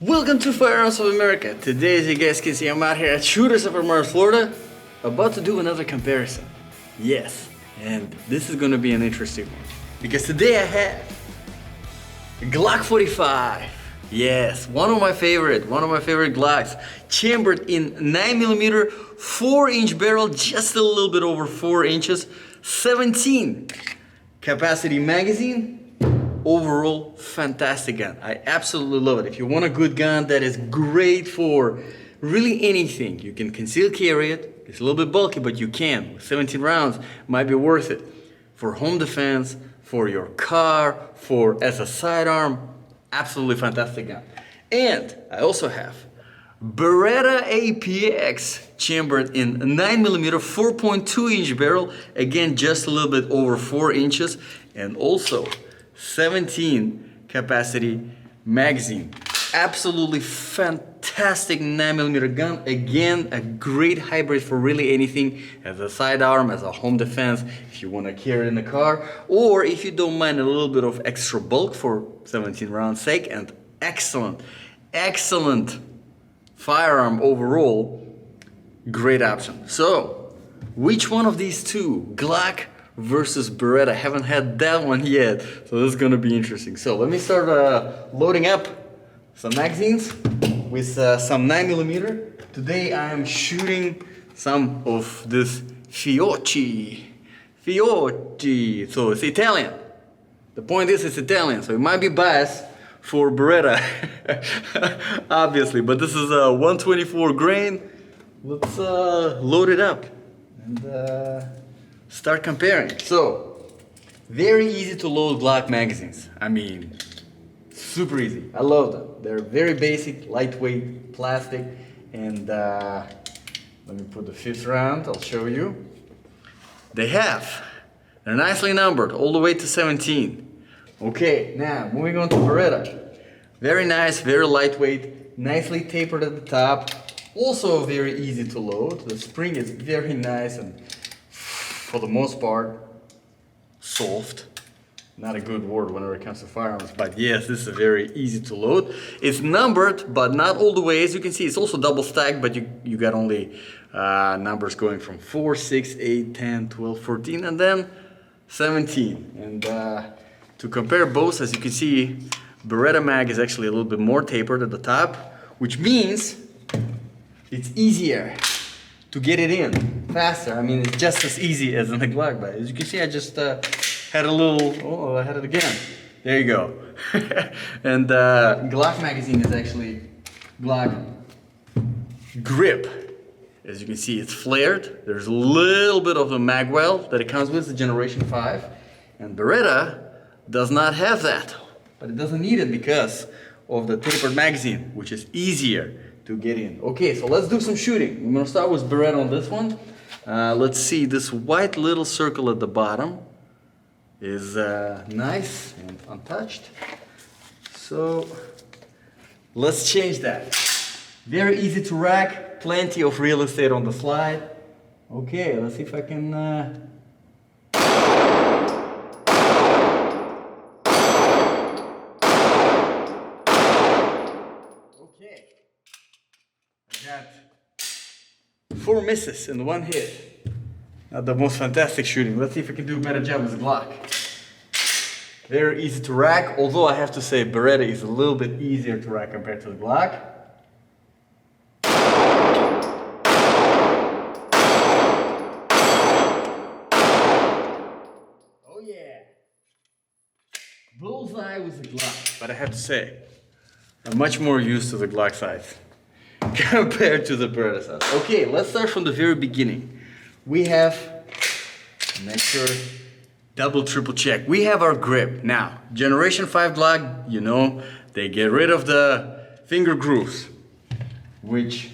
Welcome to Firearms of America. Today, as you guys can see, I'm out here at Shooters of Mars, Florida, about to do another comparison. Yes, and this is going to be an interesting one because today I have a Glock 45. Yes, one of my favorite Glocks, chambered in 9mm, 4-inch barrel, just a little bit over 4 inches, 17 capacity magazine. Overall, fantastic gun. I absolutely love it. If you want a good gun that is great for really anything, you can conceal carry it. It's a little bit bulky, but you can. 17 rounds might be worth it. For home defense, for your car, for as a sidearm, absolutely fantastic gun. And I also have Beretta APX, chambered in 9mm, 4.2-inch barrel. Again, just a little bit over 4 inches. And also 17 capacity magazine. Absolutely fantastic 9mm gun. Again, a great hybrid for really anything, as a sidearm, as a home defense, if you want to carry it in the car, or if you don't mind a little bit of extra bulk for 17 rounds sake. And excellent firearm overall. Great option. So, which one of these two, Glock versus Beretta? I haven't had that one yet, so this is gonna be interesting. So let me start loading up some magazines with some 9mm. Today I am shooting some of this Fiocchi. So it's Italian. The point is, it's Italian, so it might be biased for Beretta, obviously, but this is a 124 grain. Let's load it up and start comparing. So, very easy to load Glock magazines. I mean, super easy. I love them. They're very basic, lightweight, plastic, and let me put the 5th round, I'll show you. They're nicely numbered, all the way to 17. Okay, now, moving on to Beretta. Very nice, very lightweight, nicely tapered at the top. Also very easy to load. The spring is very nice and, for the most part, soft. Not a good word whenever it comes to firearms, but yes, this is very easy to load. It's numbered, but not all the way. As you can see, it's also double stacked, but you got only numbers going from 4, 6, 8, 10, 12, 14, and then 17. And to compare both, as you can see, Beretta mag is actually a little bit more tapered at the top, which means it's easier to get it in faster. I mean, it's just as easy as in the Glock, but as you can see, I just had a little, oh, I had it again. There you go. And Glock magazine is actually Glock grip. As you can see, it's flared. There's a little bit of the mag well that it comes with, the Generation 5. And Beretta does not have that, but it doesn't need it because of the tapered magazine, which is easier to get in. Okay, so let's do some shooting. I'm gonna start with Beretta on this one. Let's see, this white little circle at the bottom is nice and untouched. So let's change that. Very easy to rack, plenty of real estate on the slide. Okay, let's see if I can got 4 misses in 1 hit. Not the most fantastic shooting. Let's see if I can do a better job with the Glock. Very easy to rack, although I have to say Beretta is a little bit easier to rack compared to the Glock. Oh yeah! Bullseye with the Glock, but I have to say, I'm much more used to the Glock size compared to the Beretta size. Okay, let's start from the very beginning. We have, make sure, double, triple check. We have our grip. Now, Generation 5 Glock, you know, they get rid of the finger grooves, which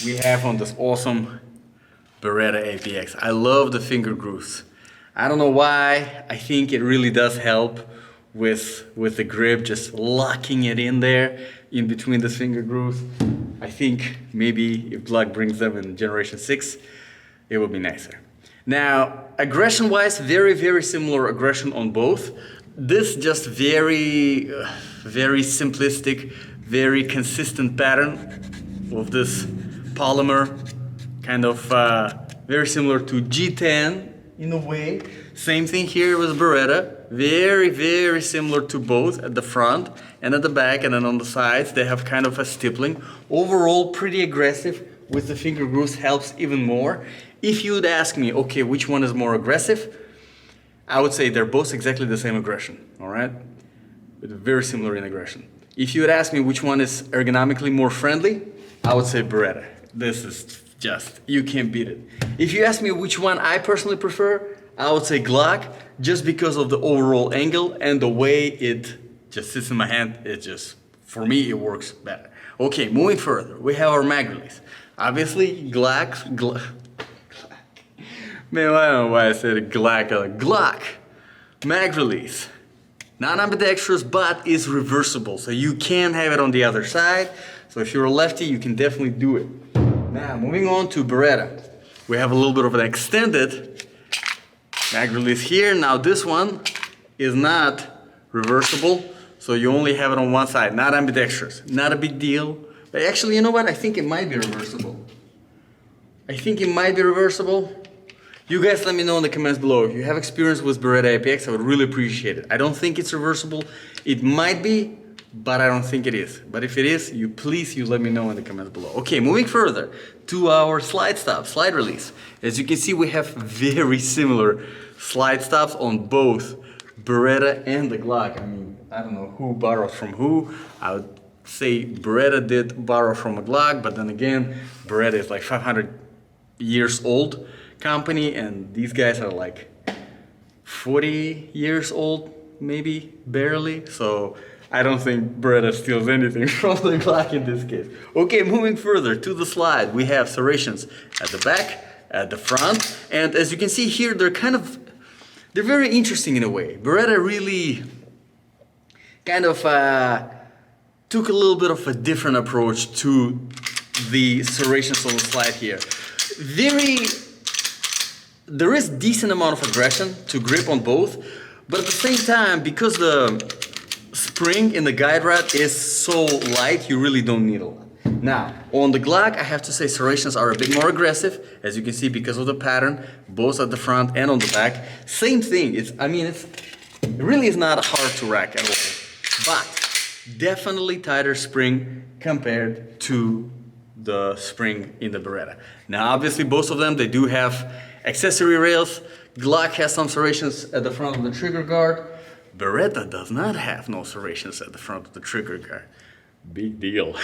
we have on this awesome Beretta APX. I love the finger grooves. I don't know why. I think it really does help with the grip, just locking it in there in between the finger grooves. I think maybe if Glock brings them in Generation 6, it will be nicer. Now, aggression-wise, very, very similar aggression on both. This just very simplistic, very consistent pattern of this polymer, kind of very similar to G10 in a way. Same thing here with Beretta, very similar to both at the front and at the back, and then on the sides they have kind of a stippling. Overall pretty aggressive, with the finger grooves helps even more. If you would ask me, okay, which one is more aggressive? I would say they're both exactly the same aggression, all right? With very similar in aggression. If you would ask me which one is ergonomically more friendly, I would say Beretta. This is just, you can't beat it. If you ask me which one I personally prefer, I would say Glock, just because of the overall angle and the way it just sits in my hand. It just, for me, it works better. Okay, moving further, we have our mag release. Obviously, Glock. Man, I don't know why I said Glock mag release. Not ambidextrous, but is reversible, so you can have it on the other side. So if you're a lefty, you can definitely do it. Now, moving on to Beretta. We have a little bit of an extended mag release here. Now this one is not reversible, so you only have it on one side, not ambidextrous. Not a big deal. But actually, you know what? I think it might be reversible. You guys let me know in the comments below. If you have experience with Beretta APX, I would really appreciate it. I don't think it's reversible. It might be, but I don't think it is. But if it is, please let me know in the comments below. Okay, moving further to our slide release. As you can see, we have very similar slide stops on both Beretta and the Glock. I mean, I don't know who borrowed from who. I would say Beretta did borrow from a Glock, but then again, Beretta is like 500 years old company, and these guys are like 40 years old, maybe, barely. So I don't think Beretta steals anything from the Glock in this case. Okay, moving further to the slide, we have serrations at the back, at the front, and as you can see here, they're very interesting in a way. Beretta really kind of took a little bit of a different approach to the serrations on the slide here. There is decent amount of aggression to grip on both, but at the same time, because the spring in the guide rod is so light, you really don't need a lot. Now, on the Glock, I have to say serrations are a bit more aggressive, as you can see, because of the pattern, both at the front and on the back. Same thing, it really is not hard to rack at all, but definitely tighter spring compared to the spring in the Beretta. Now, obviously, both of them, they do have accessory rails. Glock has some serrations at the front of the trigger guard. Beretta does not have no serrations at the front of the trigger guard. Big deal.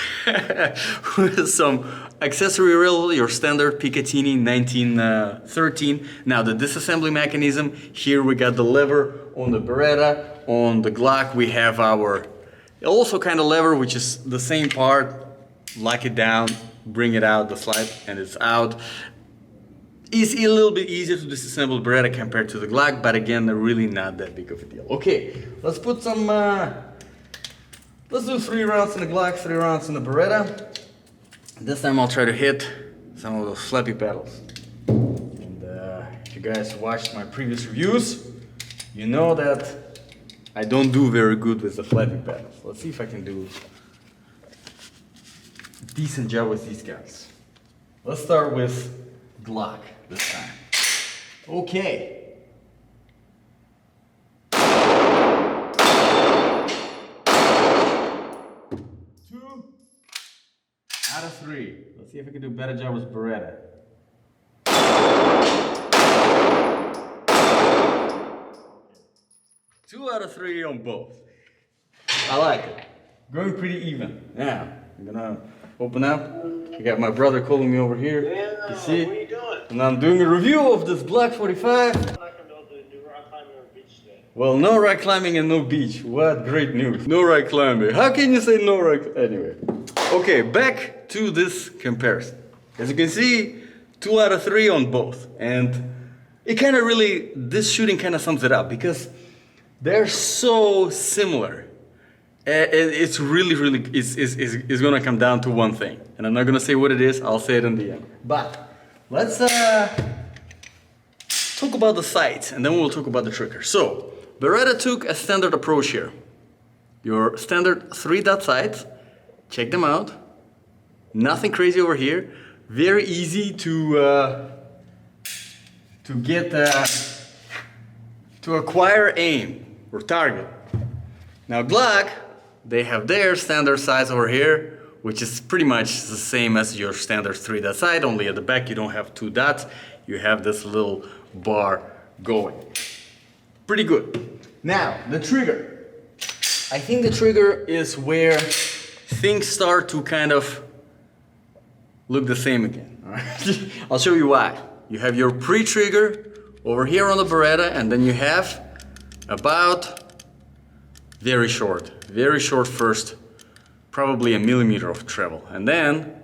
With some accessory rail, your standard Picatinny 1913. Now the disassembly mechanism, here we got the lever on the Beretta. On the Glock we have our also kind of lever, which is the same part. Lock it down, bring it out, the slide, and it's out. It's a little bit easier to disassemble Beretta compared to the Glock, but again, they're really not that big of a deal. Okay, let's put some, let's do 3 rounds in the Glock, 3 rounds in the Beretta. This time I'll try to hit some of those flappy pedals. And if you guys watched my previous reviews, you know that I don't do very good with the flappy pedals. Let's see if I can do a decent job with these guys. Let's start with Glock this time. Okay. 2 out of 3. Let's see if I can do a better job with Beretta. 2 out of 3 on both. I like it. Going pretty even. Now, I'm gonna open up. I got my brother calling me over here. Yeah, you see? what are you doing? And I'm doing a review of this Glock 45. I'm not gonna be able to do rock climbing or beach today. Well, no rock climbing and no beach. What great news. No rock climbing. How can you say no rock? Anyway. Okay, back to this comparison. As you can see, 2 out of 3 on both. And it kind of really, this shooting kind of sums it up because they're so similar. It's really, it's gonna come down to one thing. And I'm not gonna say what it is, I'll say it in the end. But let's talk about the sights and then we'll talk about the trigger. So, Beretta took a standard approach here. Your standard 3-dot sights, check them out. Nothing crazy over here. Very easy to get to acquire aim or target. Now Glock, they have their standard sights over here, which is pretty much the same as your standard 3-dot sight, only at the back you don't have 2 dots, you have this little bar going. Pretty good. Now, the trigger. I think the trigger is where things start to kind of look the same again. All right? I'll show you why. You have your pre-trigger over here on the Beretta, and then you have about very short first, probably a millimeter of treble, and then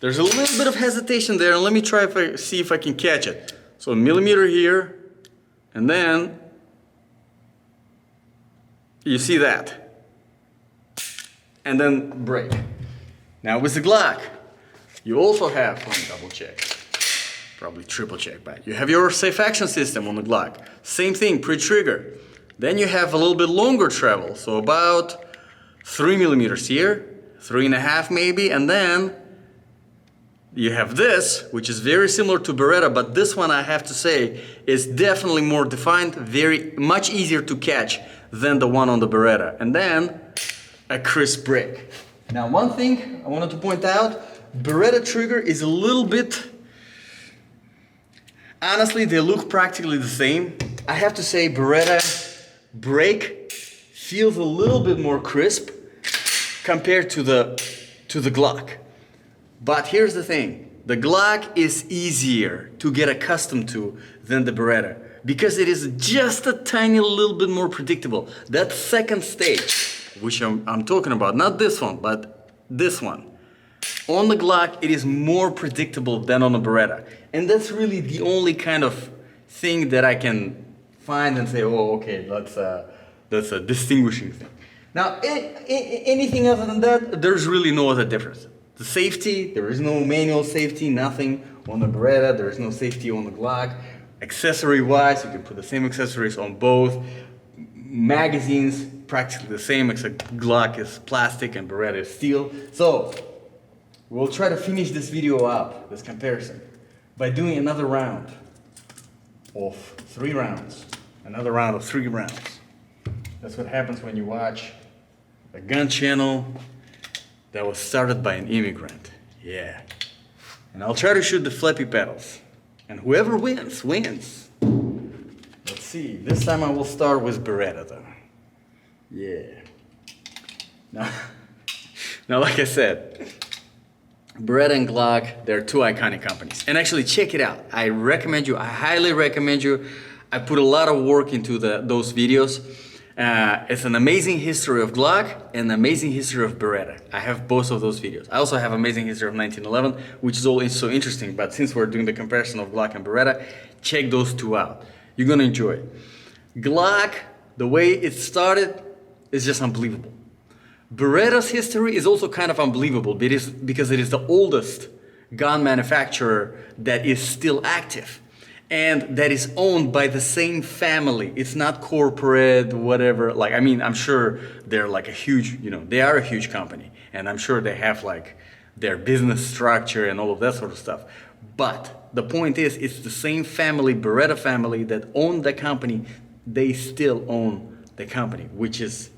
there's a little bit of hesitation there, and let me try see if I can catch it. So a millimeter here, and then you see that, and then break. Now with the Glock, you also have, let me double check, probably triple check, but you have your safe action system on the Glock. Same thing, pre-trigger. Then you have a little bit longer treble, so about 3 millimeters here, 3.5 maybe, and then you have this, which is very similar to Beretta, but this one I have to say is definitely more defined, very much easier to catch than the one on the Beretta. And then a crisp break. Now one thing I wanted to point out, Beretta trigger is a little bit, honestly they look practically the same. I have to say Beretta break feels a little bit more crisp compared to the Glock. But here's the thing, the Glock is easier to get accustomed to than the Beretta because it is just a tiny little bit more predictable. That second stage, which I'm talking about, not this one, but this one. On the Glock, it is more predictable than on the Beretta. And that's really the only kind of thing that I can find and say, oh, okay, that's a distinguishing thing. Now, anything other than that, there's really no other difference. The safety, there is no manual safety, nothing on the Beretta, there is no safety on the Glock. Accessory-wise, you can put the same accessories on both. Magazines, practically the same, except Glock is plastic and Beretta is steel. So, we'll try to finish this video up, this comparison, by doing another round of 3 rounds. Another round of 3 rounds. That's what happens when you watch a gun channel that was started by an immigrant. Yeah. And I'll try to shoot the flappy pedals. And whoever wins, wins. Let's see. This time I will start with Beretta though. Yeah. Now like I said, Beretta and Glock, they're 2 iconic companies. And actually check it out. I highly recommend you. I put a lot of work into those videos. It's an amazing history of Glock and an amazing history of Beretta. I have both of those videos. I also have amazing history of 1911, which is all so interesting, but since we're doing the comparison of Glock and Beretta, check those 2 out. You're gonna enjoy it. Glock, the way it started, is just unbelievable. Beretta's history is also kind of unbelievable because it is the oldest gun manufacturer that is still active. And that is owned by the same family. It's not corporate, whatever. Like, I mean, I'm sure they're like a huge, they are a huge company. And I'm sure they have like their business structure and all of that sort of stuff. But the point is, it's the same family, Beretta family, that owned the company. They still own the company, which is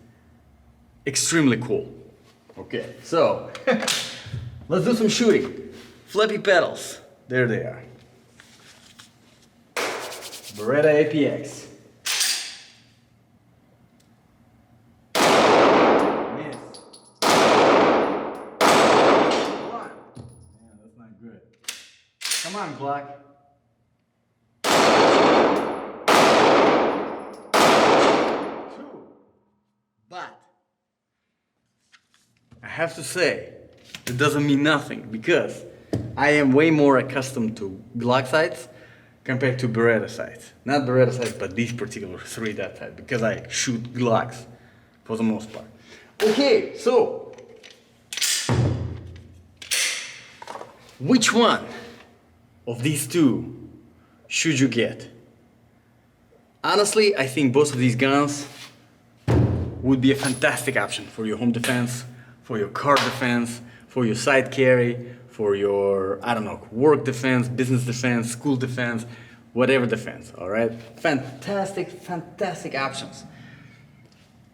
extremely cool. Okay, so let's do some shooting. Flappy pedals, there they are. Beretta APX. Miss. One. Man, that's not good. Come on, Glock. Two. But I have to say, it doesn't mean nothing because I am way more accustomed to Glock sights compared to Beretta sights. Not Beretta sights, but these particular 3-dot sights, because I shoot Glocks for the most part. Okay, so which one of these 2 should you get? Honestly, I think both of these guns would be a fantastic option for your home defense, for your car defense, for your side carry, for your, I don't know, work defense, business defense, school defense, whatever defense, all right? Fantastic options.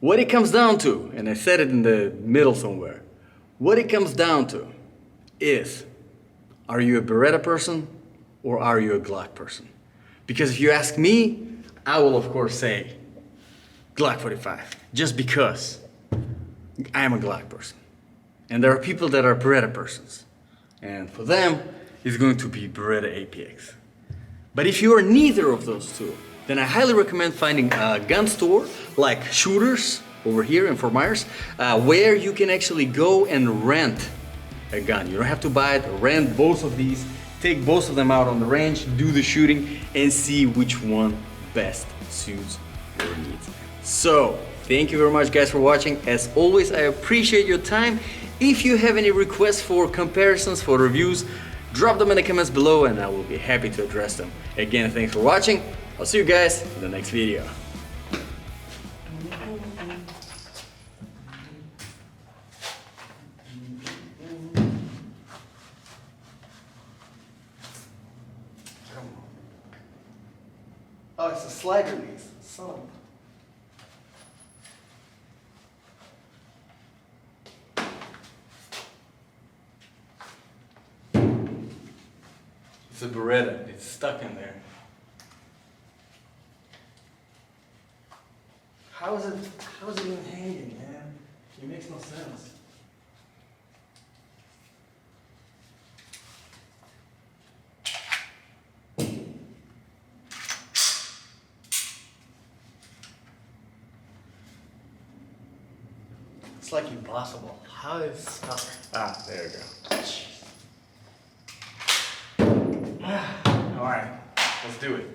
What it comes down to, and I said it in the middle somewhere, what it comes down to is, are you a Beretta person or are you a Glock person? Because if you ask me, I will of course say Glock 45, just because I am a Glock person. And there are people that are Beretta persons. And for them, it's going to be Beretta APX. But if you are neither of those two, then I highly recommend finding a gun store like Shooters over here in Fort Myers, where you can actually go and rent a gun. You don't have to buy it, rent both of these, take both of them out on the range, do the shooting, and see which one best suits your needs. So, thank you very much guys for watching. As always, I appreciate your time. If you have any requests for comparisons, for reviews, drop them in the comments below and I will be happy to address them. Again, thanks for watching. I'll see you guys in the next video. Oh, it's a slide release. Son of It's a Beretta. It's stuck in there. How is it even hanging, man? It makes no sense. It's like impossible. How is it stuck? Ah, there you go. All right, let's do it.